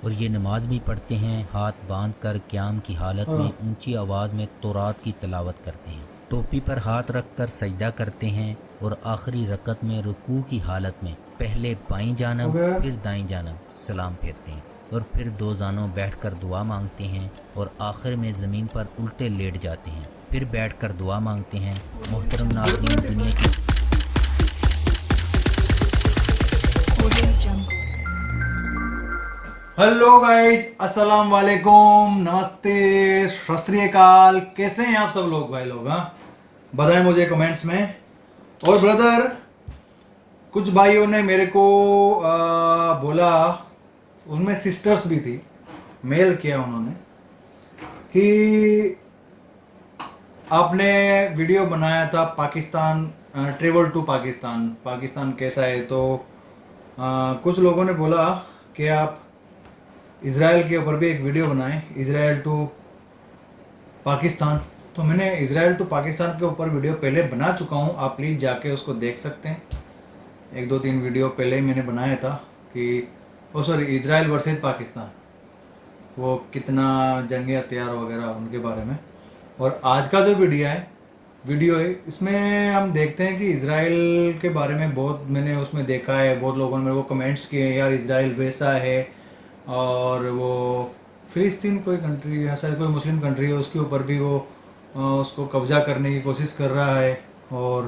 اور یہ نماز بھی پڑھتے ہیں ہاتھ باندھ کر قیام کی حالت میں اونچی آواز میں تورات کی تلاوت کرتے ہیں، ٹوپی پر ہاتھ رکھ کر سجدہ کرتے ہیں اور آخری رکعت میں رکوع کی حالت میں پہلے بائیں جانب پھر دائیں جانب سلام پھیرتے ہیں اور پھر دو زانوں بیٹھ کر دعا مانگتے ہیں اور آخر میں زمین پر الٹے لیٹ جاتے ہیں، پھر بیٹھ کر دعا مانگتے ہیں۔ محترم ناظرین، دنیا کی ہلو گائز، السلام علیکم، نمستے، ست شری اکال، کیسے ہیں آپ سب لوگ بھائی لوگ؟ بتائیں مجھے کمنٹس میں۔ اور بردر، کچھ بھائیوں نے میرے کو بولا، ان میں سسٹرز بھی تھی، میل کیا انہوں نے کہ آپ نے ویڈیو بنایا تھا پاکستان، ٹریول ٹو پاکستان کیسا ہے، تو کچھ لوگوں نے بولا کہ آپ اسرائیل کے اوپر بھی ایک ویڈیو بنائیں، اسرائیل ٹو پاکستان۔ تو میں نے اسرائیل ٹو پاکستان کے اوپر ویڈیو پہلے بنا چکا ہوں، آپ پلیز جا کے اس کو دیکھ سکتے ہیں۔ 1-2-3 ویڈیو پہلے ہی میں نے بنایا تھا کہ اسرائیل ورسز پاکستان، وہ کتنا جنگی ہتھیار وغیرہ ان کے بارے میں۔ اور آج کا جو ویڈیو ہے اس میں ہم دیکھتے ہیں کہ اسرائیل کے بارے میں بہت میں نے اس میں دیکھا ہے، بہت لوگوں نے میرے کو کمنٹس کیے ہیں، یار اسرائیل ویسا ہے، اور وہ فلسطین کوئی کنٹری ہے، شاید کوئی مسلم کنٹری ہے، اس کے اوپر بھی وہ اس کو قبضہ کرنے کی کوشش کر رہا ہے، اور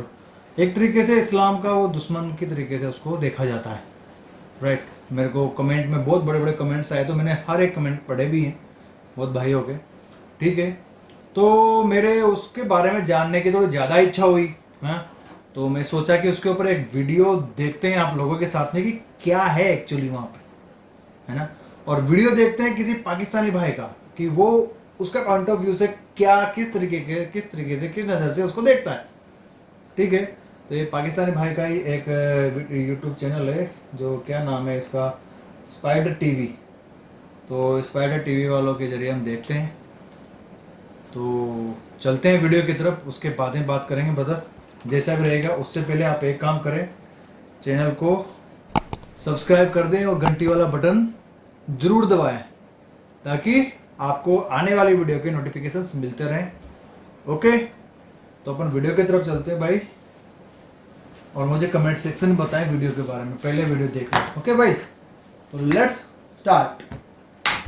ایک طریقے سے اسلام کا وہ دشمن کی طریقے سے اس کو دیکھا جاتا ہے، رائٹ۔ میرے کو کمنٹ میں بہت بڑے بڑے کمنٹس آئے، تو میں نے ہر ایک کمنٹ پڑھے بھی ہیں بہت بھائیوں کے، ٹھیک ہے۔ تو میرے اس کے بارے میں جاننے کی تھوڑی زیادہ اچھا ہوئی، تو میں سوچا کہ اس کے اوپر ایک ویڈیو دیکھتے ہیں آپ لوگوں کے ساتھ میں کہ کیا ہے ایکچولی وہاں پہ، ہے نا، اور ویڈیو دیکھتے ہیں کسی پاکستانی بھائی کا کہ وہ اس کا پوائنٹ آف ویو سے کس طریقے سے کس نظر سے اس کو دیکھتا ہے، ٹھیک ہے۔ تو یہ پاکستانی بھائی کا ہی ایک یوٹیوب چینل ہے، جو کیا نام ہے اس کا، اسپائڈر ٹی وی۔ تو اسپائڈر ٹی وی والوں کے ذریعے ہم دیکھتے ہیں، تو چلتے ہیں ویڈیو کی طرف، اس کے بعد میں بات کریں گے بدر جیسا بھی رہے گا۔ اس سے پہلے آپ ایک کام کریں، چینل کو سبسکرائب کر دیں اور گھنٹی والا بٹن ضرور دبائیں تاکہ آپ کو آنے والی ویڈیو کے نوٹیفیکیشنز ملتے رہیں، اوکے۔ تو اپن ویڈیو کی طرف چلتے ہیں بھائی، اور مجھے کمنٹ سیکشن میں بتائیں ویڈیو کے بارے میں، پہلے ویڈیو دیکھ لیں، اوکے بھائی۔ تو لیٹس سٹارٹ۔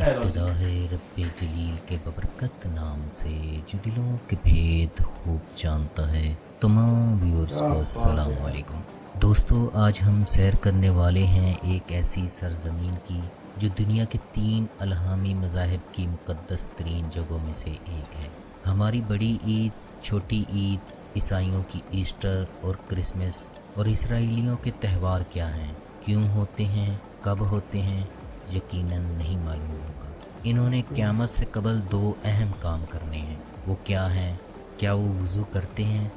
ابتدا ہے رب جلیل کے ببرکت نام سے، جو دلوں کے بھید خوب جانتا ہے۔ تمام ویورز کو السلام علیکم۔ دوستو، آج ہم سیر کرنے والے ہیں ایک ایسی سرزمین کی جو دنیا کے 3 الہامی مذاہب کی مقدس ترین جگہوں میں سے ایک ہے۔ ہماری بڑی عید، چھوٹی عید، عیسائیوں کی ایسٹر اور کرسمس، اور اسرائیلیوں کے تہوار کیا ہیں، کیوں ہوتے ہیں، کب ہوتے ہیں، یقیناً نہیں معلوم ہوگا۔ انہوں نے قیامت سے قبل 2 اہم کام کرنے ہیں، وہ کیا ہیں؟ کیا وہ وضو کرتے ہیں،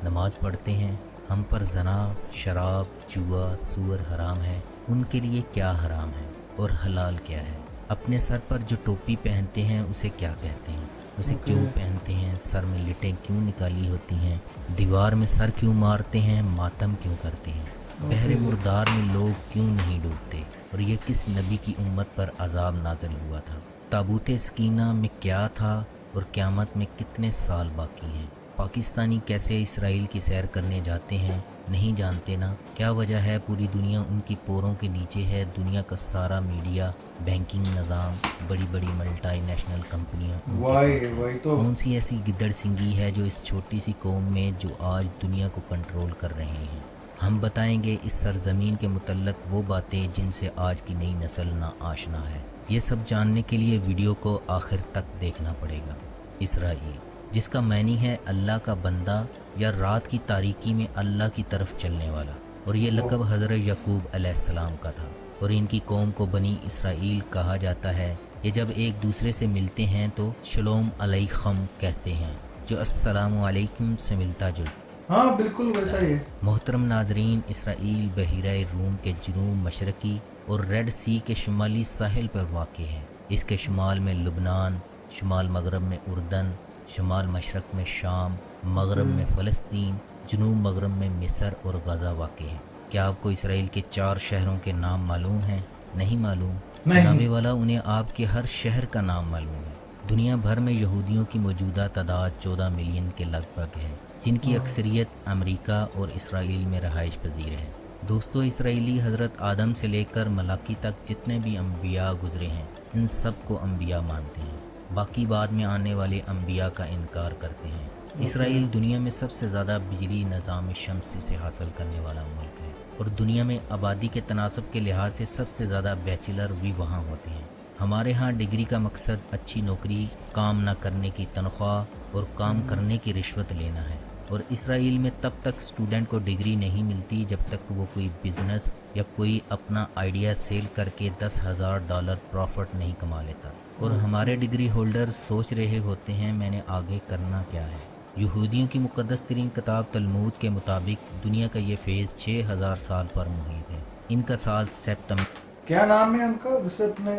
نماز پڑھتے ہیں؟ ہم پر زنا، شراب، جوا، سور حرام ہے، ان کے لیے کیا حرام ہے اور حلال کیا ہے؟ اپنے سر پر جو ٹوپی پہنتے ہیں اسے کیا کہتے ہیں، اسے کیوں پہنتے ہیں، سر میں لٹیں کیوں نکالی ہوتی ہیں، دیوار میں سر کیوں مارتے ہیں، ماتم کیوں کرتے ہیں، بحر مردار میں لوگ کیوں نہیں ڈوبتے، اور یہ کس نبی کی امت پر عذاب نازل ہوا تھا، تابوت سکینہ میں کیا تھا، اور قیامت میں کتنے سال باقی ہیں۔ پاکستانی کیسے اسرائیل کی سیر کرنے جاتے ہیں، نہیں جانتے نا؟ کیا وجہ ہے پوری دنیا ان کی پوروں کے نیچے ہے؟ دنیا کا سارا میڈیا، بینکنگ نظام، بڑی بڑی ملٹی نیشنل کمپنیاں ان کے پاس ہیں۔ کون سی ایسی گدڑ سنگی ہے جو اس چھوٹی سی قوم میں جو آج دنیا کو کنٹرول کر رہے ہیں؟ ہم بتائیں گے اس سرزمین کے متعلق وہ باتیں جن سے آج کی نئی نسل نا آشنا ہے۔ یہ سب جاننے کے لیے ویڈیو کو آخر تک دیکھنا پڑے گا۔ اسرائیل، جس کا معنی ہے اللہ کا بندہ یا رات کی تاریکی میں اللہ کی طرف چلنے والا، اور یہ لقب حضرت یعقوب علیہ السلام کا تھا، اور ان کی قوم کو بنی اسرائیل کہا جاتا ہے۔ یہ جب ایک دوسرے سے ملتے ہیں تو شلوم علیکم کہتے ہیں، جو السلام علیکم سے ملتا جلتا۔ ہاں بالکل ویسا ہی ہے۔ محترم ناظرین، اسرائیل بحیرہ روم کے جنوب مشرقی اور ریڈ سی کے شمالی ساحل پر واقع ہے۔ اس کے شمال میں لبنان، شمال مغرب میں اردن، شمال مشرق میں شام، مغرب میں فلسطین، جنوب مغرب میں مصر اور غزہ واقع ہے۔ کیا آپ کو اسرائیل کے 4 شہروں کے نام معلوم ہیں؟ نہیں معلوم؟ नहीं। जनाबे वाला उन्हें आपके हर शहर का नाम मालूम है। दुनिया भर में यहूदियों की मौजूदा तादाद 14 मिलियन के लगभग है, जिनकी अक्सरियत अमेरिका और इसराइल में रहाइश पजीर है। दोस्तों, इसराइली हज़रत आदम से लेकर मलाकी तक जितने भी अम्बिया गुजरे हैं, इन सब को अम्बिया मानते हैं। बाकी बाद में आने वाले अम्बिया का इनकार करते हैं। इसराइल दुनिया में सबसे ज़्यादा बिजली निज़ाम शमसी से हासिल करने वाला मुल्क है और दुनिया में आबादी के तनासब के लिहाज से सबसे ज़्यादा बैचलर भी वहाँ होते हैं। हमारे यहाँ डिग्री का मकसद अच्छी नौकरी, काम ना करने की तनख्वाह और काम करने की रिश्वत लेना है, और इसराइल में तब तक स्टूडेंट को डिग्री नहीं मिलती जब तक वो कोई बिजनेस या कोई अपना आइडिया सेल करके $10,000 प्रॉफिट नहीं कमा लेता। और हमारे डिग्री होल्डर्स सोच रहे होते हैं मैंने आगे करना क्या है। यहूदियों की मुक़द्दस तरीन किताब तलमूद के मुताबिक दुनिया का ये फेज़ 6000 साल पर मुहित है। इनका साल सितंबर, क्या नाम है उनका, जिससे अपने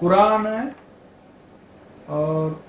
कुरान है और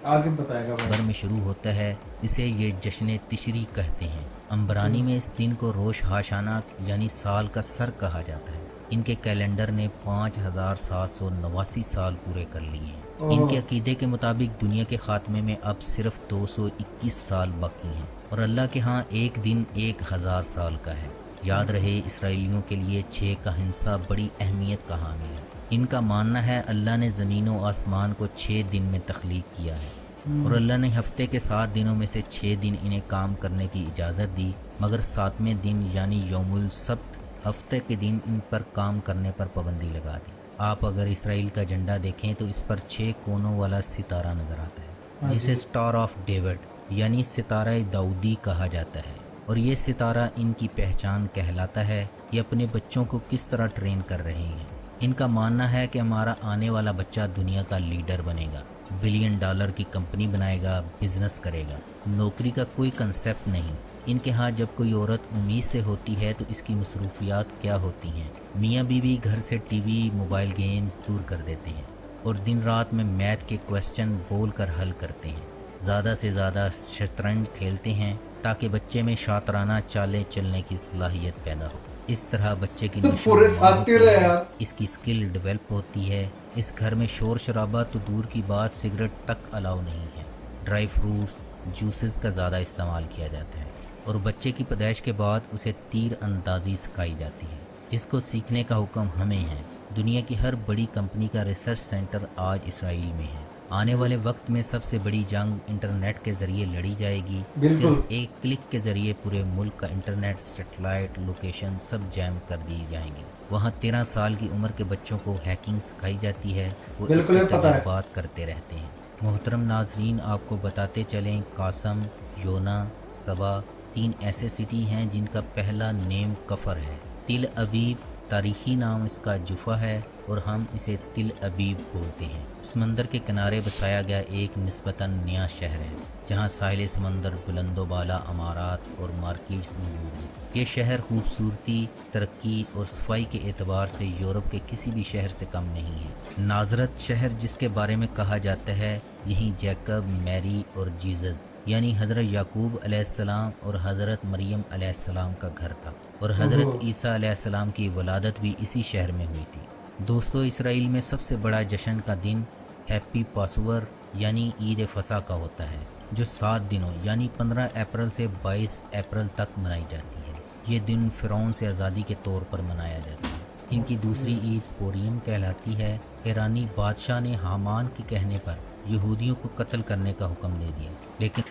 आगे बताएगा भाई। में शुरू होता है। इसे ये जश्न तिशरी कहते हैं। अम्बरानी में इस दिन को रोश हाशाना यानी साल का सर कहा जाता है। इनके कैलेंडर ने 5789 साल पूरे कर लिए हैं। इनके अकीदे के मुताबिक दुनिया के खात्मे में अब सिर्फ 221 साल बाकी हैं और अल्लाह के यहाँ एक दिन 1000 साल का है। याद रहे, इसराइलियों के लिए 6 का हिस्सा बड़ी अहमियत का हामिल है। इनका मानना है अल्लाह ने ज़मीन व आसमान को 6 दिन में तख्लीक किया है और अल्लाह ने हफ्ते के 7 दिनों में से 6 दिन इन्हें काम करने की इजाज़त दी, मगर 7वें दिन यानी यौमुल सब्त हफ्ते के दिन इन पर काम करने पर पाबंदी लगा दी। आप अगर इसराइल का झंडा देखें तो इस पर 6 कोनों वाला सितारा नज़र आता है, जिसे स्टार ऑफ डेविड यानी सितारा दाऊदी कहा जाता है, और ये सितारा इनकी पहचान कहलाता है। ये अपने बच्चों को किस तरह ट्रेन कर रहे हैं। इनका मानना है कि हमारा आने वाला बच्चा दुनिया का लीडर बनेगा, $1 बिलियन की कंपनी बनाएगा, बिजनेस करेगा। नौकरी का कोई कंसेप्ट नहीं। इनके यहाँ जब कोई औरत उम्मीद से होती है तो इसकी मसरूफियात क्या होती हैं। मियाँ बीवी घर से टीवी, मोबाइल गेम्स दूर कर देते हैं और दिन रात में मैथ के क्वेश्चन बोल कर हल करते हैं। ज़्यादा से ज़्यादा शतरंज खेलते हैं ताकि बच्चे में शातराना चालें चलने की सलाहियत पैदा हो। इस तरह बच्चे की पूरे साथी रहे यार। इसकी स्किल डेवलप होती है। इस घर में शोर शराबा तो दूर की बात, सिगरेट तक अलाउ नहीं है। ड्राई फ्रूट्स, जूसेस का ज़्यादा इस्तेमाल किया जाता है और बच्चे की पैदाइश के बाद उसे तीर अंदाजी सिखाई जाती है, जिसको सीखने का हुक्म हमें है। दुनिया की हर बड़ी कंपनी का रिसर्च सेंटर आज इसराइल में है। आने वाले वक्त में सबसे बड़ी जंग इंटरनेट के ज़रिए लड़ी जाएगी। सिर्फ एक क्लिक के ज़रिए पूरे मुल्क का इंटरनेट, सेटेलाइट, लोकेशन सब जैम कर दी जाएंगी। वहाँ 13 साल की उम्र के बच्चों को हैकिंग सिखाई जाती है, वो इसके तजुर्बात करते रहते हैं। मोहतरम नाजरीन, आपको बताते चलें, कासम, योना, सबा 3 ऐसे सिटी हैं जिनका पहला नेम कफर है। तिल अबीब तारीखी नाम इसका जुफा है और हम इसे तिल अबीब बोलते हैं। समंदर के किनारे बसाया गया एक निस्बतन नया शहर है, जहाँ साहिल समंदर, बुलंदोबाला अमारात और मार्केट्स मौजूद हैं। ये शहर खूबसूरती, तरक्की और सफाई के एतबार से यूरोप के किसी भी शहर से कम नहीं है। नाजरत शहर, जिसके बारे में कहा जाता है यहीं जैकब, मैरी और जीसस यानी हज़रत याकूब अलैहिस्सलाम और हज़रत मरियम अलैहिस्सलाम का घर था, और हज़रत ईसा अलैहिस्सलाम की वलादत भी इसी शहर में हुई थी। दोस्तों, इसराइल में सबसे बड़ा जश्न का दिन हैप्पी पासोवर यानी ईद फसा का होता है, जो 7 दिनों यानी 15 अप्रैल से 22 अप्रैल तक मनाई जाती है। ये दिन फ़िरौन से आज़ादी के तौर पर मनाया जाता है। इनकी दूसरी ईद पोरियम कहलाती है। ईरानी बादशाह ने हामान के कहने पर यहूदियों को कत्ल करने का हुक्म दे दिया, लेकिन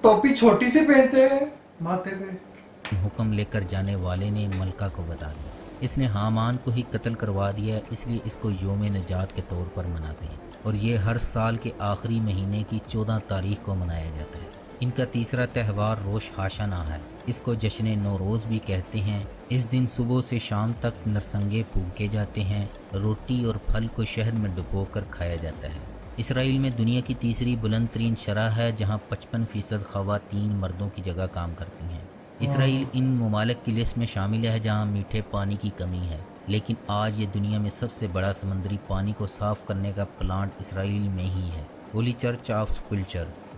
टोपी छोटी सी पहनते हैं माथे पे। हुक्म लेकर जाने वाले ने मलका को बता दिया। इसने हामान को ही कत्ल करवा दिया, इसलिए इसको योम नजात के तौर पर मनाते हैं और ये हर साल के आखिरी महीने की 14 तारीख को मनाया जाता है। इनका तीसरा त्यौहार रोश हाशाना है। इसको जश्न नौरोज़ भी कहते हैं। इस दिन सुबह से शाम तक नरसंगे फूके जाते हैं। रोटी और फल को शहद में डुबोकर खाया जाता है। इसराइल में दुनिया की तीसरी बुलंद तरीन शरह है, जहाँ 55% ख़वातीन मर्दों की जगह काम करती हैं। इसराइल इन ममालिक की लिस्ट में शामिल है जहाँ मीठे पानी की कमी है, लेकिन आज ये दुनिया में सबसे बड़ा समंदरी पानी को साफ़ करने का प्लांट इसराइल में ही है। होली चर्च ऑफ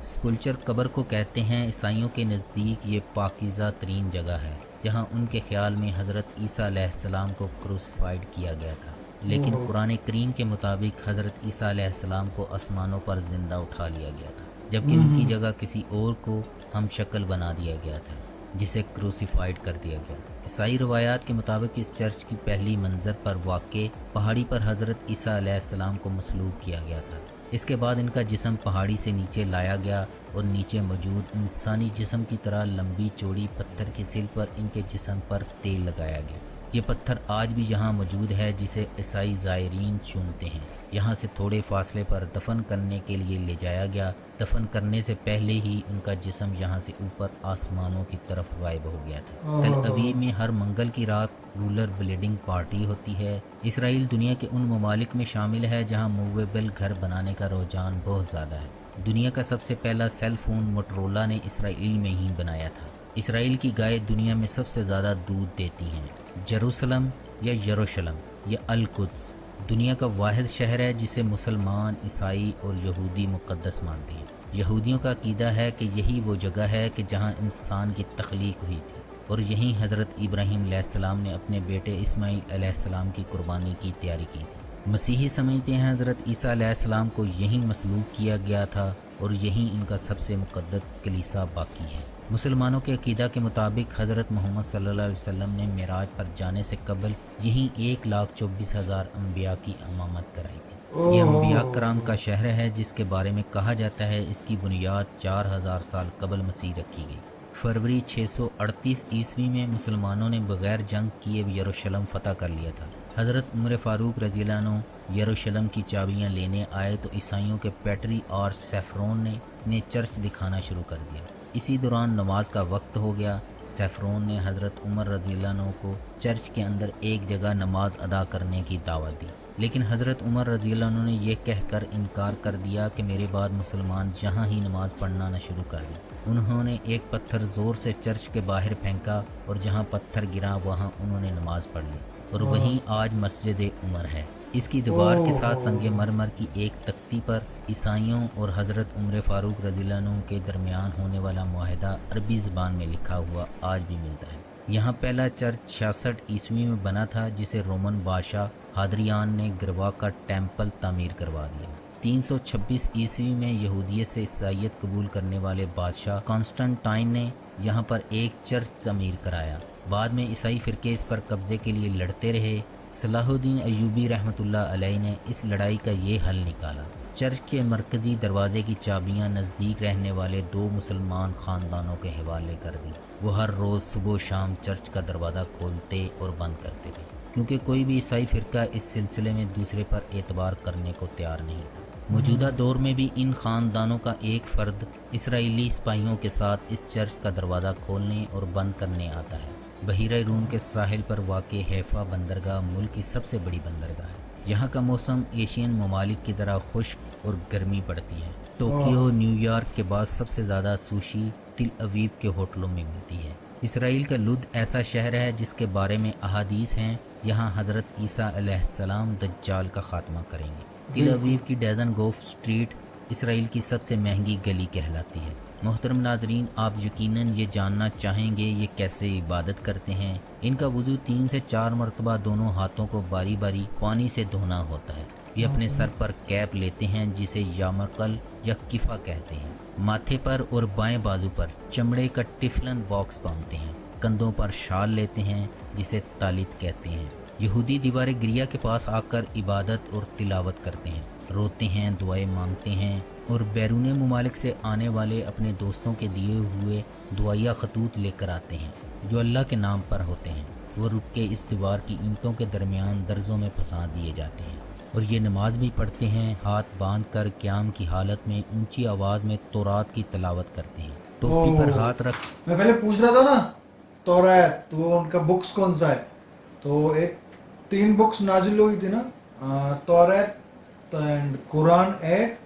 स्पुल्चर कब्र को कहते हैं। ईसाइयों के नज़दीक ये पाकीज़ा तरीन जगह है, जहां उनके ख्याल में हज़रत ईसा अलैहिस्सलाम को क्रूसिफाइड किया गया था। लेकिन कुरान करीम के मुताबिक हज़रत ईसा अलैहिस्सलाम को आसमानों पर ज़िंदा उठा लिया गया था, जबकि उनकी जगह किसी और को हम शक्ल बना दिया गया था, जिसे क्रूसिफाइड कर दिया गया। ईसाई रवायात के मुताबिक इस चर्च की पहली मंज़र पर वाक़े पहाड़ी पर हज़रत ईसा अलैहिस्सलाम को मसलूब किया गया था। इसके बाद इनका जिस्म पहाड़ी से नीचे लाया गया और नीचे मौजूद इंसानी जिस्म की तरह लंबी चौड़ी पत्थर की सिल पर इनके जिस्म पर तेल लगाया गया। ये पत्थर आज भी यहाँ मौजूद है, जिसे ईसाई ज़ायरीन चूमते हैं। यहाँ से थोड़े फासले पर दफन करने के लिए ले जाया गया। दफन करने से पहले ही उनका जिस्म यहाँ से ऊपर आसमानों की तरफ गायब हो गया था। तल अवीव में हर मंगल की रात रूलर ब्लीडिंग पार्टी होती है। इसराइल दुनिया के उन ममालिक में शामिल है जहाँ मूवेबल घर बनाने का रुझान बहुत ज़्यादा है। दुनिया का सबसे पहला सेल फ़ोन मोटरोला ने इसराइल में ही बनाया था। इसराइल की गाय दुनिया में सबसे ज़्यादा दूध देती हैं। जेरूसलम या यरूशलम या अल कुद्स दुनिया का वाहिद शहर है जिसे मुसलमान, ईसाई और यहूदी मुक़द्दस मानते हैं। यहूदियों का अक़ीदा है कि यही वो जगह है कि जहाँ इंसान की तख्लीक हुई थी और यहीं हज़रत इब्राहीम अलैहिस्सलाम ने अपने बेटे इस्माईल अलैहिस्सलाम की कुर्बानी की तैयारी की थी। मसीही समझते हैं हज़रत ईसा अलैहिस्सलाम को यहीं मसलूब किया गया था और यहीं इनका सबसे मुक़द्दस कलीसा बाकी है। मुसलमानों के अक़ीदा के मुताबिक हज़रत मोहम्मद सल्लल्लाहु अलैहि वसल्लम ने मेराज पर जाने से कबल यहीं 1,24,000 अम्बिया की इमामत कराई थी। ये अम्बिया कराम का शहर है जिसके बारे में कहा जाता है इसकी बुनियाद 4000 साल कबल मसीह रखी गई। फरवरी 638 ईस्वी में मुसलमानों ने बग़ैर जंग किए यरूशलेम फ़तह कर लिया था। हज़रत उमर फ़ारूक रज़ियल्लाहु अन्हु यरूशलेम की चाबियाँ लेने आए तो ईसाइयों के पैटरी और सैफरोन ने इन्हें चर्च दिखाना शुरू कर दिया। इसी दौरान नमाज का वक्त हो गया। सैफरोन ने हज़रत उमर रज़ियल्लाहु अन्हु को चर्च के अंदर एक जगह नमाज अदा करने की दावत दी, लेकिन हज़रत उमर रज़ियल्लाहु अन्हु ने यह कहकर इनकार कर दिया कि मेरे बाद मुसलमान यहाँ ही नमाज पढ़ना न शुरू कर दें। उन्होंने एक पत्थर ज़ोर से चर्च के बाहर फेंका और जहाँ पत्थर गिरा वहाँ उन्होंने नमाज पढ़ ली और वहीं आज मस्जिद उमर है। इसकी दीवार के साथ संगे मरमर की एक तख्ती पर ईसाइयों और हज़रत उमर फ़ारूक रज़ियल्लाहु अन्हु के दरमियान होने वाला मुआहदा अरबी ज़बान में लिखा हुआ आज भी मिलता है। यहाँ पहला चर्च 66 ईस्वी में बना था जिसे रोमन बादशाह हादरियान ने गिरवा का टेम्पल तामीर करवा दिया। 326 ईस्वी में यहूदियत से ईसाईयत कबूल करने वाले बादशाह कॉन्स्टेंटाइन ने यहाँ पर एक चर्च तामीर कराया। बाद में ईसाई फ़िरके इस पर कब्ज़े के लिए लड़ते रहे। सलाहुद्दीन अय्यूबी रहमतुल्लाह अलैह ने इस लड़ाई का ये हल निकाला। चर्च के मरकज़ी दरवाज़े की चाबियाँ नज़दीक रहने वाले 2 मुसलमान ख़ानदानों के हवाले कर दी। वो हर रोज़ सुबह शाम चर्च का दरवाज़ा खोलते और बंद करते थे, क्योंकि कोई भी ईसाई फ़िरका इस सिलसिले में दूसरे पर एतबार करने को तैयार नहीं था। मौजूदा दौर में भी इन ख़ानदानों का एक फ़र्द इसराइली सिपाहियों के साथ इस चर्च का दरवाज़ा खोलने और बंद करने आता है। बहीरा रूम के साहिल पर वाक़ हैफा बंदरगाह मुल्क की सबसे बड़ी बंदरगाह है। यहाँ का मौसम एशियन ममालिक की तरह खुश्क और गर्मी पड़ती है। टोक्यो, न्यूयॉर्क के बाद सबसे ज़्यादा सुशी तिल अवीव के होटलों में मिलती है। इसराइल का लुद ऐसा शहर है जिसके बारे में अहादीस हैं। यहाँ हज़रत ईसा अलैहिस्सलाम दज्जाल का ख़ात्मा करेंगे। तिल अवीव की डेज़न गोफ स्ट्रीट इसराइल की सबसे महंगी गली कहलाती है। मोहतरम नाजरीन, आप यकीनन ये जानना चाहेंगे ये कैसे इबादत करते हैं। इनका वज़ू 3 से 4 मरतबा दोनों हाथों को बारी बारी पानी से धोना होता है। ये अपने सर पर कैप लेते हैं जिसे यामकल या किफ़ा कहते हैं। माथे पर और बाएं बाजू पर चमड़े का टिफलन बॉक्स बांधते हैं। कंधों पर शाल लेते हैं जिसे तालित कहते हैं। यहूदी दीवार गिरिया के पास आकर इबादत और तिलावत करते हैं, रोते हैं, दुआएं मांगते हैं और बैरून ममालिक से आने वाले अपने दोस्तों के दिए हुए दुआया खतूत लेकर आते हैं जो अल्लाह के नाम पर होते हैं। वो रुक के इस दीवार की ईंटों के दरमियान दर्जों में फंसा दिए जाते हैं और ये नमाज भी पढ़ते हैं। हाथ बांध कर क़याम की हालत में ऊंची आवाज़ में तौरात की तिलावत करते हैं। टोपी पर हाथ रख। मैं पहले पूछ रहा था ना तौरात, तो उनका बुक्स कौन सा है, तो एक 3 बुक्स नाजिल हुई थी ना, तौरात एंड कुरान, एक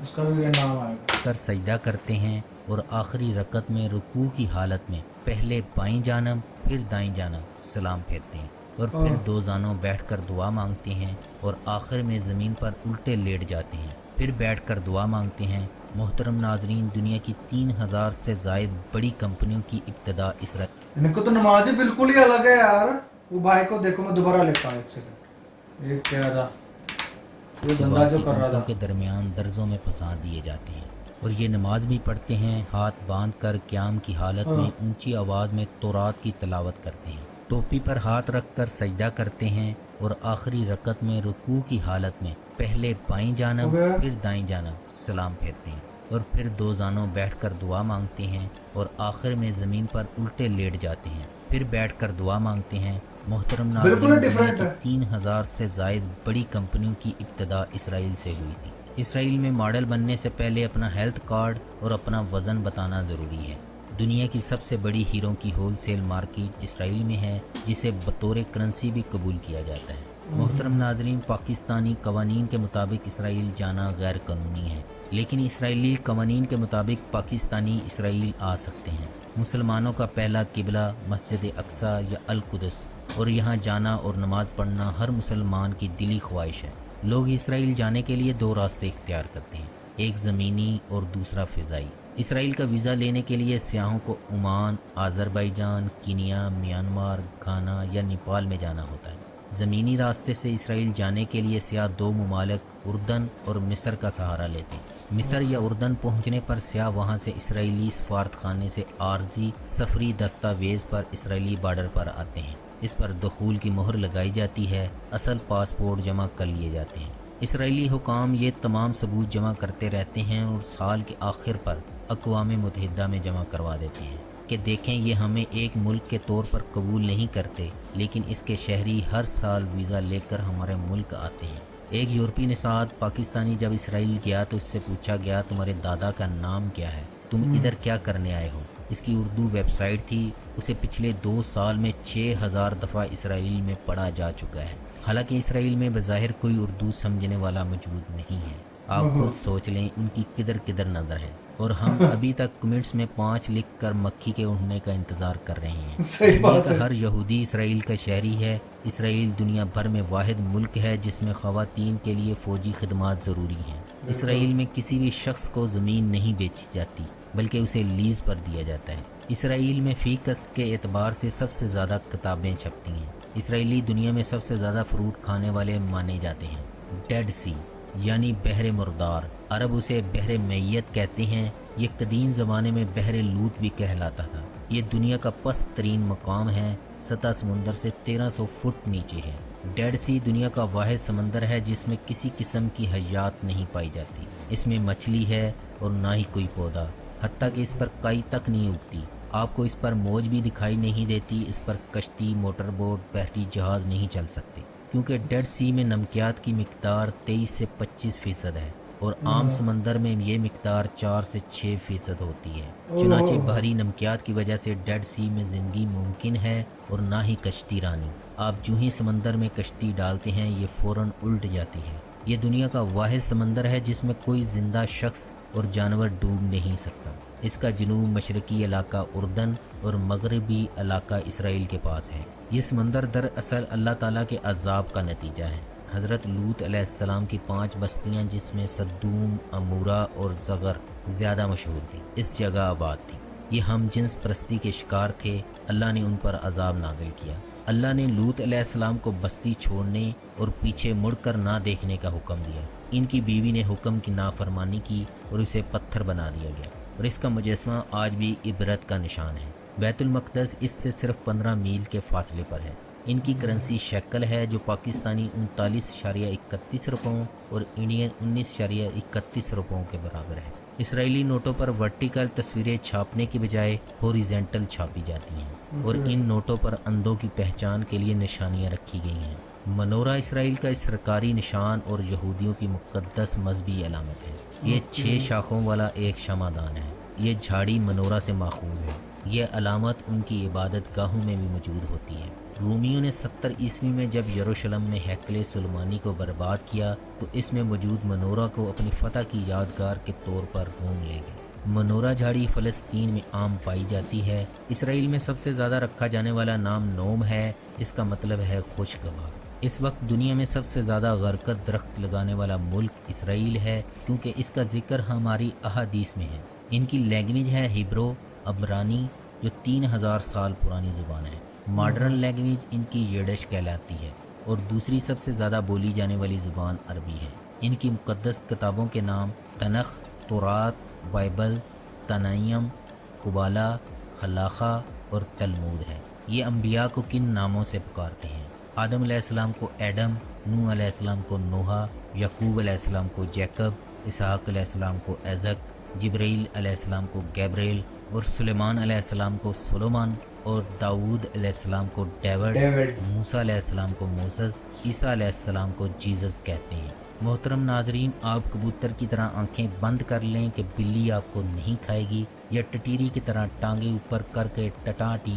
उसका भी ये नाम आएगा। कर सजदा करते हैं और आखिरी रकत में रुकू की हालत में पहले बाईं जानब फिर दाईं जानब सलाम फेरते हैं और फिर 2 जानों बैठकर दुआ मांगते हैं और आखिर में ज़मीन पर उल्टे लेट जाते हैं। फिर बैठकर दुआ मांगते हैं। मोहतरम नाजरीन, दुनिया की 3000 से जायद बड़ी कंपनियों की इब्तदा इसराइल इनको तो नमाज ही बिल्कुल ही अलग है यार। वो भाई को देखो, मैं दोबारा लेता हूँ, एक सेकंड। ये क्या था, ये बंदा जो कर रहा था। के दरमियान दर्जों में फंसा दिए जाते हैं और ये नमाज भी पढ़ते हैं। हाथ बांध कर क़याम की हालत में ऊंची आवाज़ में तौरात की तिलावत करते हैं। टोपी पर हाथ रख कर सजदा करते हैं और आखिरी रकत में रुकू की हालत में पहले बाईं जानब फिर दाईं जानब सलाम फेरते हैं और फिर दो जानों बैठकर दुआ मांगते हैं और आखिर में ज़मीन पर उल्टे लेट जाते हैं। फिर बैठकर दुआ मांगते हैं। मोहतरम नाज़रीन, दुनिया की 3000 से जायद बड़ी कंपनियों की इब्तदा इसराइल से हुई थी। इसराइल में मॉडल बनने से पहले अपना हेल्थ कार्ड और अपना वज़न बताना ज़रूरी है। दुनिया की सबसे बड़ी हीरों की होलसेल मार्केट इसराइल में है, जिसे बतौर करेंसी भी कबूल किया जाता है। मोहतरम नाजरीन, पाकिस्तानी कवानीन के मुताबिक इसराइल जाना गैर कानूनी है, लेकिन इसराइली कवानीन के मुताबिक पाकिस्तानी इसराइल आ सकते हैं। मुसलमानों का पहला किबला मस्जिद अक्सा या अल कुदस, और यहाँ जाना और नमाज़ पढ़ना हर मुसलमान की दिली ख्वाहिश है। लोग इसराइल जाने के लिए दो रास्ते इख्तियार करते हैं, एक ज़मीनी और दूसरा फ़िज़ाई। इसराइल का वीज़ा लेने के लिए सियाहों को ओमान, आज़रबाईजान, कीनिया, म्यांमार, घाना या नेपाल में जाना होता है। ज़मीनी रास्ते से इसराइल जाने के लिए सियाह दो ममालिक उर्दन और मिस्र का सहारा लेते हैं। मिस्र या उर्दन पहुंचने पर सियाह वहां से इसराइली सफारतखाने से आर्जी सफरी दस्तावेज़ पर इसराइली बॉर्डर पर आते हैं। इस पर दखूल की मोहर लगाई जाती है। असल पासपोर्ट जमा कर लिए जाते हैं। इसराइली हुकाम ये तमाम सबूत जमा करते रहते हैं और साल के आखिर पर अक़वाम मुत्तहिदा में जमा करवा देते हैं कि देखें, ये हमें एक मुल्क के तौर पर कबूल नहीं करते, लेकिन इसके शहरी हर साल वीज़ा लेकर हमारे मुल्क आते हैं। एक यूरोपी निषाद पाकिस्तानी जब इसराइल गया तो उससे पूछा गया, तुम्हारे दादा का नाम क्या है, तुम इधर क्या करने आए हो। इसकी उर्दू वेबसाइट थी। उसे पिछले 2 साल में 6000 दफ़ा इसराइल में पढ़ा जा चुका है। हालांकि इसराइल में बज़ाहिर कोई उर्दू समझने वाला मौजूद नहीं है। आप खुद सोच लें उनकी किधर किधर नज़र है। और हम अभी तक कमेंट्स में 5 लिख कर मक्खी के उड़ने का इंतज़ार कर रहे हैं। सही बात है। हर यहूदी इसराइल का शहरी है। इसराइल दुनिया भर में वाहिद मुल्क है जिसमें ख़वातीन के लिए फ़ौजी खिदमात ज़रूरी हैं। इसराइल में किसी भी शख्स को ज़मीन नहीं बेची जाती, बल्कि उसे लीज़ पर दिया जाता है। इसराइल में फ़ीकस के एतबार से सबसे ज़्यादा किताबें छपती हैं। इसराइली दुनिया में सबसे ज़्यादा फ्रूट खाने वाले माने जाते हैं। डेड सी यानी बहरे मुर्दार, अरब उसे बहरे मैयत कहते हैं। ये कदीम ज़माने में बहरे लूत भी कहलाता था। ये दुनिया का पस्त तरीन मकाम है। सतह समुंदर से 1300 फुट नीचे है। डेड सी दुनिया का वाहिद समंदर है जिसमें किसी किस्म की हयात नहीं पाई जाती। इसमें मछली है और ना ही कोई पौधा, हत्ता कि इस पर काई तक नहीं उगती। आपको इस पर मौज भी दिखाई नहीं देती। इस पर कश्ती, मोटर बोट, बहरी जहाज़ नहीं चल सकते, क्योंकि डेड सी में नमकियात की मिकदार 23 से 25% है और आम समंदर में ये मिकदार 4 से 6% होती है। चुनांचे बहरी नमकियात की वजह से डेड सी में ज़िंदगी मुमकिन है और ना ही कश्ती रानी। आप जो ही समंदर में कश्ती डालते हैं ये फ़ौरन उल्ट जाती है। ये दुनिया का वाहिद समंदर है जिसमें कोई ज़िंदा शख्स और जानवर डूब नहीं सकता। इसका जनूब मशरकी इलाका उर्दन और मगरबी इलाका इसराइल के पास है। ये समंदर दरअसल अल्लाह ताला के अज़ाब का नतीजा है। हज़रत लूत अलैहिस्सलाम की 5 बस्तियाँ जिसमें सद्दूम, अमूरा और ज़गर ज़्यादा मशहूर थी, इस जगह आबाद थी। ये हम जिन्स परस्ती के शिकार थे। अल्लाह ने उन पर अज़ाब नाज़िल किया। अल्लाह ने लूत अलैहिस्सलाम को बस्ती छोड़ने और पीछे मुड़कर ना देखने का हुक्म दिया। इनकी बीवी ने हुक्म की नाफरमानी की और उसे पत्थर बना दिया गया, और इसका मुजस्मा आज भी इबरत का निशान है। बैतुल मक़दस इससे सिर्फ 15 मील के फासले पर है। इनकी करेंसी शक्ल है जो पाकिस्तानी 39.31 रुपयों और इंडियन 19.31 रुपयों के बराबर है। इसराइली नोटों पर वर्टिकल तस्वीरें छापने की बजाय हॉरिजॉन्टल छापी जाती हैं और इन नोटों पर अंधों की पहचान के लिए निशानियां रखी गई हैं। मनोरा इसराइल का सरकारी निशान और यहूदियों की मुक़द्दस मजहबी अलामत है। ये 6 शाखों वाला एक शमादान है। ये झाड़ी मनोरा से माखूज है। यह अलामत उनकी इबादत गाहों में भी मौजूद होती है। रूमियों ने 70 ईस्वी में जब यरूशलेम में हैकले सुलेमानी को बर्बाद किया तो इसमें मौजूद मनोरा को अपनी फतह की यादगार के तौर पर रोम ले गए। मनोरा झाड़ी फ़लस्तीन में आम पाई जाती है। इसराइल में सबसे ज़्यादा रखा जाने वाला नाम नोम है, जिसका मतलब है खुशगवार। اس وقت دنیا میں سب سے زیادہ غرقت درخت لگانے والا ملک اسرائیل ہے، کیونکہ اس کا ذکر ہماری احادیث میں ہے۔ ان کی لینگویج ہے ہیبرو عبرانی، جو 3000 سال پرانی زبان ہے۔ ماڈرن لینگویج ان کی یڈش کہلاتی ہے، اور دوسری سب سے زیادہ بولی جانے والی زبان عربی ہے۔ ان کی مقدس کتابوں کے نام تنخ، تورات، بائبل، تنائم، قبالہ، خلاقہ اور تلمود ہے۔ یہ انبیاء کو کن ناموں سے پکارتے ہیں؟ آدم علیہ السلام کو ایڈم، نوح علیہ السلام کو نوحہ، یعقوب علیہ السلام کو جیکب، اسحاق علیہ السلام کو ایزک، جبرائیل علیہ السلام کو گیبریل، اور سلیمان علیہ السلام کو سلومان، اور داود علیہ السلام کو ڈیوڈ، موسیٰ علیہ السلام کو موسیس، عیسیٰ علیہ السلام کو جیزس کہتے ہیں۔ محترم ناظرین، آپ کبوتر کی طرح آنکھیں بند کر لیں کہ بلی آپ کو نہیں کھائے گی، یا ٹٹیری کی طرح ٹانگیں اوپر کر کے ٹٹاٹی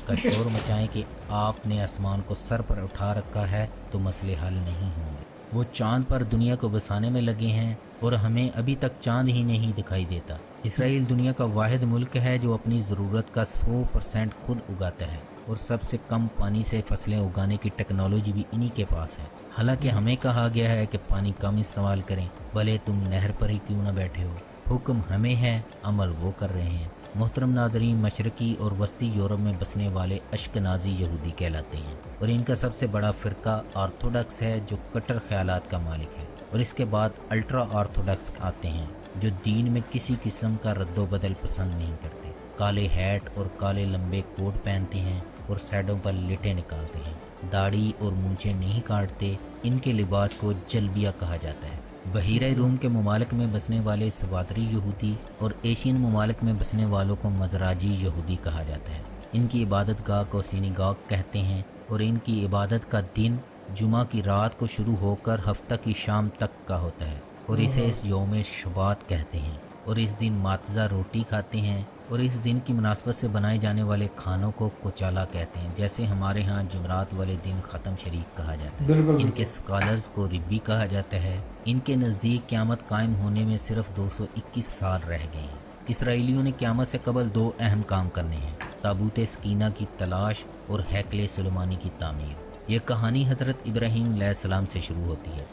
کا شور مچائیں کہ آپ نے آسمان کو سر پر اٹھا رکھا ہے، تو مسئلے حل نہیں ہوں گے۔ وہ چاند پر دنیا کو بسانے میں لگے ہیں، اور ہمیں ابھی تک چاند ہی نہیں دکھائی دیتا۔ اسرائیل دنیا کا واحد ملک ہے جو اپنی ضرورت کا 100% خود اگاتا ہے، اور سب سے کم پانی سے فصلیں اگانے کی ٹیکنالوجی بھی انہی کے پاس ہے۔ حالانکہ ہمیں کہا گیا ہے کہ پانی کم استعمال کریں، بھلے تم نہر پر ہی کیوں نہ بیٹھے ہو۔ حکم ہمیں ہے، عمل وہ کر رہے ہیں۔ محترم ناظرین، مشرقی اور وسطی یورپ میں بسنے والے اشکنازی یہودی کہلاتے ہیں، اور ان کا سب سے بڑا فرقہ آرتھوڈکس ہے جو کٹر خیالات کا مالک ہے، اور اس کے بعد الٹرا آرتھوڈکس آتے ہیں جو دین میں کسی قسم کا رد و بدل پسند نہیں کرتے۔ کالے ہیٹ اور کالے لمبے کوٹ پہنتے ہیں، اور سیڈوں پر لٹیں نکالتے ہیں۔ داڑھی اور مونچھیں نہیں کاٹتے۔ ان کے لباس کو جلبیہ کہا جاتا ہے۔ بحیرہ روم کے ممالک میں بسنے والے سواتری یہودی اور ایشین ممالک میں بسنے والوں کو مزراجی یہودی کہا جاتا ہے۔ ان کی عبادت گاہ کو سینیگاگ کہتے ہیں، اور ان کی عبادت کا دن جمعہ کی رات کو شروع ہو کر ہفتہ کی شام تک کا ہوتا ہے، اور اسے اس یوم شبات کہتے ہیں، اور اس دن ماتزہ روٹی کھاتے ہیں، اور اس دن کی مناسبت سے بنائے جانے والے کھانوں کو کوچالا کہتے ہیں، جیسے ہمارے ہاں جمعرات والے دن ختم شریک کہا جاتا ہے۔ ان کے سکالرز کو ربی کہا جاتا ہے۔ ان کے نزدیک قیامت قائم ہونے میں صرف 221 سال رہ گئے ہیں۔ اسرائیلیوں نے قیامت سے قبل 2 اہم کام کرنے ہیں: تابوت سکینہ کی تلاش اور ہیکل سلیمانی کی تعمیر۔ یہ کہانی حضرت ابراہیم علیہ السلام سے شروع ہوتی ہے۔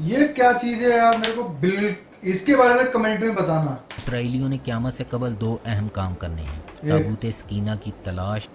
یہ کیا چیز ہے یار، میرے کو اس کے بارے میں کمنٹ میں بتانا۔ اسرائیلیوں نے قیامت سے قبل 2 اہم کام کرنے ہیں: تابوت سکینہ کی تلاش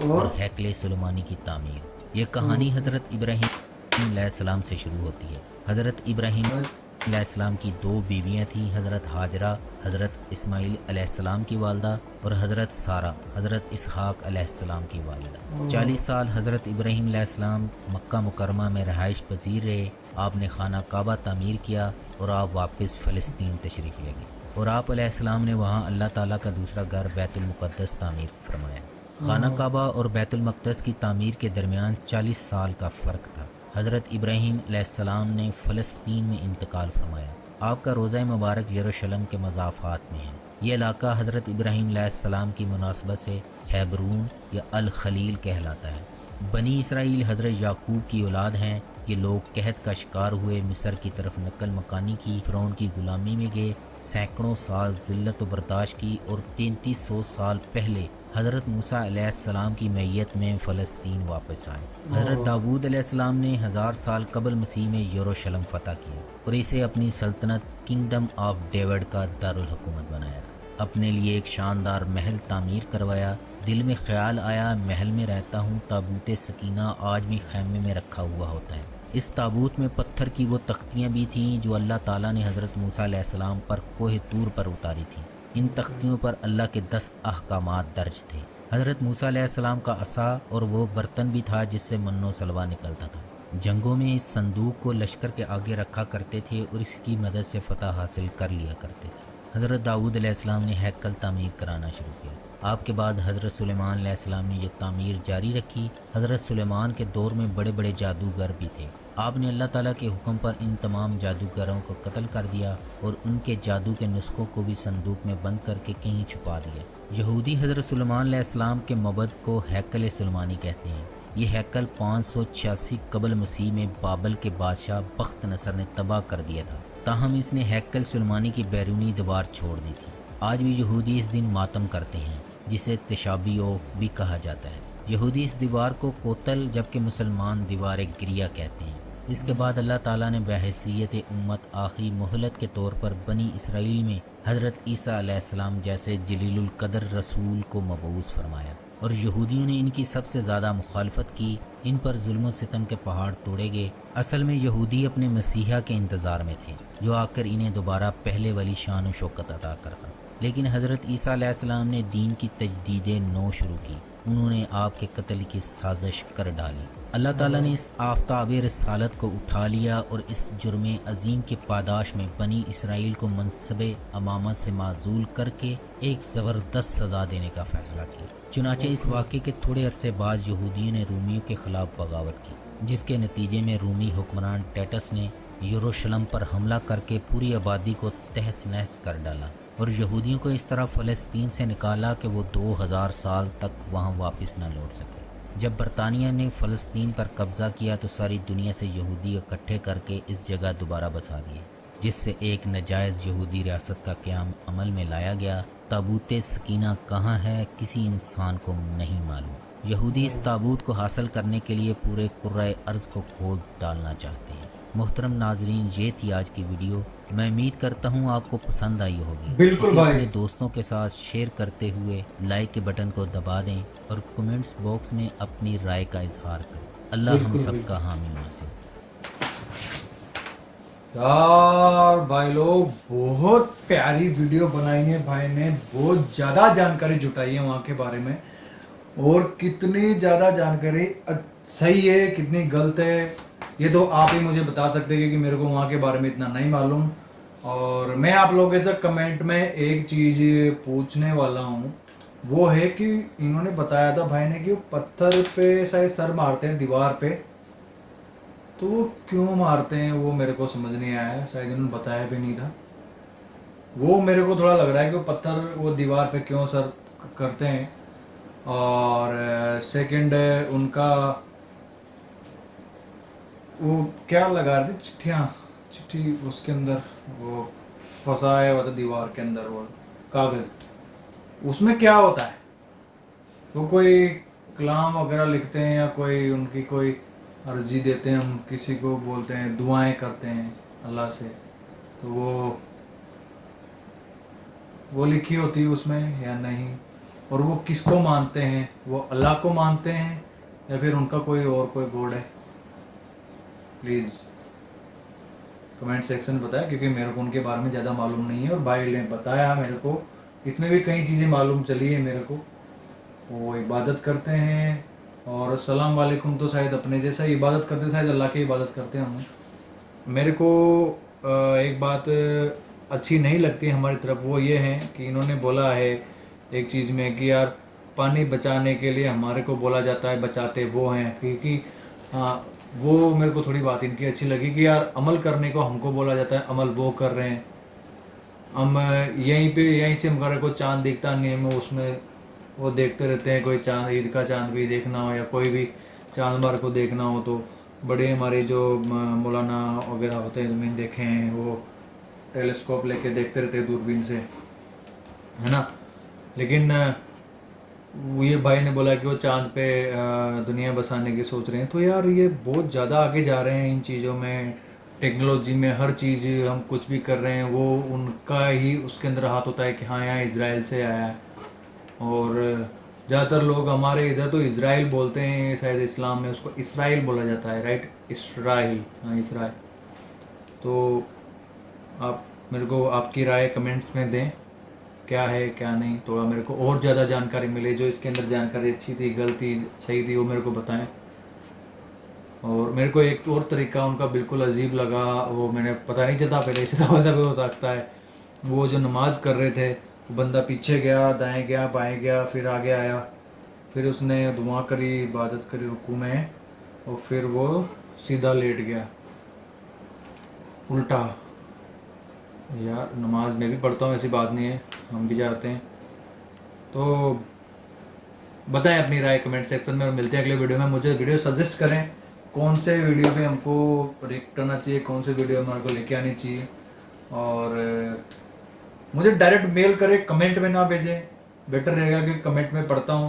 اور ہیکل سلیمانی کی تعمیر۔ یہ کہانی حضرت ابراہیم علیہ السلام سے شروع ہوتی ہے۔ حضرت ابراہیم علیہ السلام کی 2 بیویاں تھیں، حضرت ہاجرہ حضرت اسماعیل علیہ السلام کی والدہ، اور حضرت سارہ حضرت اسحاق علیہ السلام کی والدہ۔ 40 سال حضرت ابراہیم علیہ السلام مکہ مکرمہ میں رہائش پذیر رہے۔ آپ نے خانہ کعبہ تعمیر کیا، اور آپ واپس فلسطین تشریف لے گئے، اور آپ علیہ السلام نے وہاں اللہ تعالیٰ کا دوسرا گھر بیت المقدس تعمیر فرمایا۔ خانہ کعبہ اور بیت المقدس کی تعمیر کے درمیان 40 سال کا فرق تھا۔ حضرت ابراہیم علیہ السلام نے فلسطین میں انتقال فرمایا۔ آپ کا روضہ مبارک یروشلم کے مضافات میں ہے۔ یہ علاقہ حضرت ابراہیم علیہ السلام کی مناسبت سے ہیبرون یا الخلیل کہلاتا ہے۔ بنی اسرائیل حضرت یعقوب کی اولاد ہیں۔ یہ لوگ قحط کا شکار ہوئے، مصر کی طرف نقل مکانی کی، فرعون کی غلامی میں گئے، سینکڑوں سال ذلت و برداشت کی، اور 3300 سال پہلے حضرت موسیٰ علیہ السلام کی معیت میں فلسطین واپس آئے۔ حضرت داود علیہ السلام نے 1000 سال قبل مسیح میں یروشلم فتح کیا، اور اسے اپنی سلطنت کنگڈم آف ڈیوڈ کا دارالحکومت بنایا۔ اپنے لیے ایک شاندار محل تعمیر کروایا۔ دل میں خیال آیا، محل میں رہتا ہوں، تابوت سکینہ آج بھی خیمے میں رکھا ہوا ہوتا ہے۔ اس تابوت میں پتھر کی وہ تختیاں بھی تھیں جو اللہ تعالیٰ نے حضرت موسیٰ علیہ السلام پر کوہ طور پر اتاری تھیں۔ ان تختیوں پر اللہ کے 10 احکامات درج تھے۔ حضرت موسیٰ علیہ السلام کا عصا اور وہ برتن بھی تھا جس سے من و سلوہ نکلتا تھا۔ جنگوں میں اس صندوق کو لشکر کے آگے رکھا کرتے تھے، اور اس کی مدد سے فتح حاصل کر لیا کرتے تھے۔ حضرت داؤد علیہ السلام نے ہیکل تعمیر کرانا شروع کیا۔ آپ کے بعد حضرت سلیمان علیہ السلام نے یہ تعمیر جاری رکھی۔ حضرت سلیمان کے دور میں بڑے بڑے جادوگر بھی تھے۔ آپ نے اللہ تعالیٰ کے حکم پر ان تمام جادوگروں کو قتل کر دیا، اور ان کے جادو کے نسخوں کو بھی صندوق میں بند کر کے کہیں چھپا دیا۔ یہودی حضرت سلیمان علیہ السلام کے معبد کو ہیکل سلیمانی کہتے ہیں۔ یہ ہیکل 586 قبل مسیح میں بابل کے بادشاہ بخت نصر نے تباہ کر دیا تھا، تاہم اس نے ہیکل سلیمانی کی بیرونی دیوار چھوڑ دی تھی۔ آج بھی یہودی اس دن ماتم کرتے ہیں، جسے تشابیہ بھی کہا جاتا ہے۔ یہودی اس دیوار کو کوتل جبکہ مسلمان دیوار گریہ کہتے ہیں۔ اس کے بعد اللہ تعالیٰ نے بحیثیت امت آخری مہلت کے طور پر بنی اسرائیل میں حضرت عیسیٰ علیہ السلام جیسے جلیل القدر رسول کو مبعوث فرمایا، اور یہودیوں نے ان کی سب سے زیادہ مخالفت کی، ان پر ظلم و ستم کے پہاڑ توڑے گئے۔ اصل میں یہودی اپنے مسیحا کے انتظار میں تھے جو آ کر انہیں دوبارہ پہلے والی شان و شوکت عطا کرتا، لیکن حضرت عیسیٰ علیہ السلام نے دین کی تجدید نو شروع کی، انہوں نے آپ کے قتل کی سازش کر ڈالی۔ اللہ تعالیٰ نے اس آفتاب رسالت کو اٹھا لیا اور اس جرم عظیم کے پاداش میں بنی اسرائیل کو منصب امامت سے معزول کر کے ایک زبردست سزا دینے کا فیصلہ کیا۔ چنانچہ اس واقعے کے تھوڑے عرصے بعد یہودیوں نے رومیوں کے خلاف بغاوت کی، جس کے نتیجے میں رومی حکمران ٹیٹس نے یروشلم پر حملہ کر کے پوری آبادی کو تہس نہس کر ڈالا اور یہودیوں کو اس طرح فلسطین سے نکالا کہ وہ 2000 سال تک وہاں واپس نہ لوٹ سکے۔ جب برطانیہ نے فلسطین پر قبضہ کیا تو ساری دنیا سے یہودی اکٹھے کر کے اس جگہ دوبارہ بسا دیے، جس سے ایک ناجائز یہودی ریاست کا قیام عمل میں لایا گیا۔ تابوت سکینہ کہاں ہے کسی انسان کو نہیں معلوم۔ یہودی اس تابوت کو حاصل کرنے کے لیے پورے کرۂ ارض کو کھود ڈالنا چاہتے ہیں۔ محترم ناظرین، یہ تھی آج کی ویڈیو، میں امید کرتا ہوں آپ کو پسند آئی ہوگی۔ بالکل اسے بھائی، اپنے دوستوں کے ساتھ شیئر کرتے ہوئے لائک کے بٹن کو دبا دیں اور کمنٹس باکس میں اپنی رائے کا اظہار کریں۔ اللہ ہم بالکل سب بالکل۔ کا حامی ناصر۔ یار بھائی لوگ بہت پیاری ویڈیو بنائی ہے بھائی نے، بہت زیادہ جانکاری جٹائی ہے وہاں کے بارے میں، اور کتنی زیادہ جانکاری صحیح ہے کتنی غلط ہے یہ تو آپ ہی مجھے بتا سکتے ہیں، کیونکہ میرے کو وہاں کے بارے میں اتنا نہیں معلوم۔ اور میں آپ لوگوں سے کمنٹ میں ایک چیز پوچھنے والا ہوں، وہ ہے کہ انہوں نے بتایا تھا بھائی نے کہ وہ پتھر پہ شاید سر مارتے ہیں دیوار پہ، تو وہ کیوں مارتے ہیں وہ میرے کو سمجھ نہیں آیا، شاید انہوں نے بتایا بھی نہیں تھا۔ وہ میرے کو تھوڑا لگ رہا ہے کہ وہ پتھر وہ دیوار پہ کیوں سر کرتے ہیں۔ اور سیکنڈ ان کا وہ کیا لگا رہے تھے، چٹھی اس کے اندر وہ پھنسایا ہوا تھا دیوار کے اندر، وہ کاغذ، اس میں کیا ہوتا ہے؟ وہ کوئی کلام وغیرہ لکھتے ہیں یا کوئی ان کی کوئی عرضی دیتے ہیں، ہم کسی کو بولتے ہیں دعائیں کرتے ہیں اللہ سے، تو وہ لکھی ہوتی ہے اس میں یا نہیں؟ اور وہ کس کو مانتے ہیں؟ وہ اللہ کو مانتے ہیں یا پھر ان کا کوئی اور کوئی گوڈ ہے؟ پلیز کمنٹ سیکشن میں بتائیں، کیونکہ میرے کو ان کے بارے میں زیادہ معلوم نہیں ہے، اور بھائی نے بتایا میرے کو، اس میں بھی کئی چیزیں معلوم چلی ہے میرے کو۔ وہ عبادت کرتے ہیں، اور السلام علیکم تو شاید اپنے جیسا ہی عبادت کرتے ہیں، شاید اللہ کی عبادت کرتے ہیں ہم۔ میرے کو ایک بات اچھی نہیں لگتی ہماری طرف، وہ یہ ہے کہ انہوں نے بولا ہے ایک چیز میں کہ یار پانی بچانے کے لیے ہمارے کو بولا جاتا ہے بچاتے وہ ہیں، کیونکہ وہ میرے کو تھوڑی بات ان کی اچھی لگی کہ یار عمل کرنے کو ہم کو بولا جاتا ہے، عمل وہ کر رہے ہیں، ہم یہیں سے ہمارے کو چاند دکھتا نہیں ہے، اس میں وہ دیکھتے رہتے ہیں، کوئی چاند عید کا چاند بھی دیکھنا ہو یا کوئی بھی چاند مار کو دیکھنا ہو تو بڑے ہمارے جو مولانا وغیرہ ہوتے ہیں میں نے دیکھے ہیں، وہ ٹیلیسکوپ لے کے دیکھتے رہتے ہیں دوربین سے، ہے نا۔ لیکن یہ بھائی نے بولا کہ وہ چاند پہ دنیا بسانے کی سوچ رہے ہیں، تو یار یہ بہت زیادہ آگے جا رہے ہیں ان چیزوں میں، ٹیکنالوجی میں، ہر چیز ہم کچھ بھی کر رہے ہیں وہ ان کا ہی اس کے اندر ہاتھ ہوتا ہے کہ ہاں یہاں اسرائیل سے آیا ہے۔ اور زیادہ تر لوگ ہمارے ادھر تو اسرائیل بولتے ہیں، شاید اسلام میں اس کو اسرائیل بولا جاتا ہے، رائٹ، اسرائیل، ہاں اسرائیل۔ تو آپ میرے کو آپ کی رائے کمنٹس میں دیں، کیا ہے کیا نہیں، تھوڑا میرے کو اور زیادہ جانکاری ملے، جو اس کے اندر جانکاری اچھی تھی، غلط تھی، صحیح تھی، وہ میرے کو بتائیں۔ اور میرے کو ایک اور طریقہ ان کا بالکل عجیب لگا، وہ میں نے پتہ نہیں چلتا پہلے، اسی طرح سے بھی ہو سکتا ہے، وہ جو نماز کر رہے تھے، بندہ پیچھے گیا، دائیں گیا، بائیں گیا، پھر آگے آیا، پھر اس نے دعا کری، عبادت کری رکوع میں، اور پھر وہ سیدھا لیٹ گیا الٹا۔ یار نماز میں بھی پڑھتا ہوں، ایسی بات نہیں ہے، ہم بھی جاتے ہیں۔ تو بتائیں اپنی رائے کمنٹ سیکشن میں، اور ملتے ہیں اگلے ویڈیو میں۔ مجھے ویڈیو سجیسٹ کریں کون سے ویڈیو پہ ہم کو ریئیکٹ کرنا چاہیے، کون سے ویڈیو ہمارے کو لے کے آنی چاہیے، اور مجھے ڈائریکٹ میل کرے، کمنٹ میں نہ بھیجیں، بیٹر رہے گا کہ کمنٹ میں پڑھتا ہوں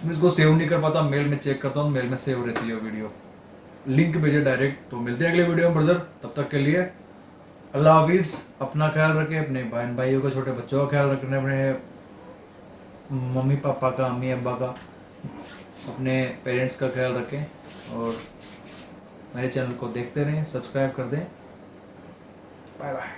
मैं इसको सेव नहीं कर पाता, मेल में चेक करता हूँ, मेल में सेव रहती है वीडियो, लिंक भेजे डायरेक्ट। तो मिलते हैं अगले वीडियो में ब्रदर, तब तक के लिए अल्लाह हाफिज़। अपना ख्याल रखें, अपने बहन भाइयों का, छोटे बच्चों का ख्याल रखना, अपने मम्मी पापा का, अम्मी अब्बा का, अपने पेरेंट्स का ख्याल रखें, और मेरे चैनल को देखते रहें, सब्सक्राइब कर दें। Bye bye.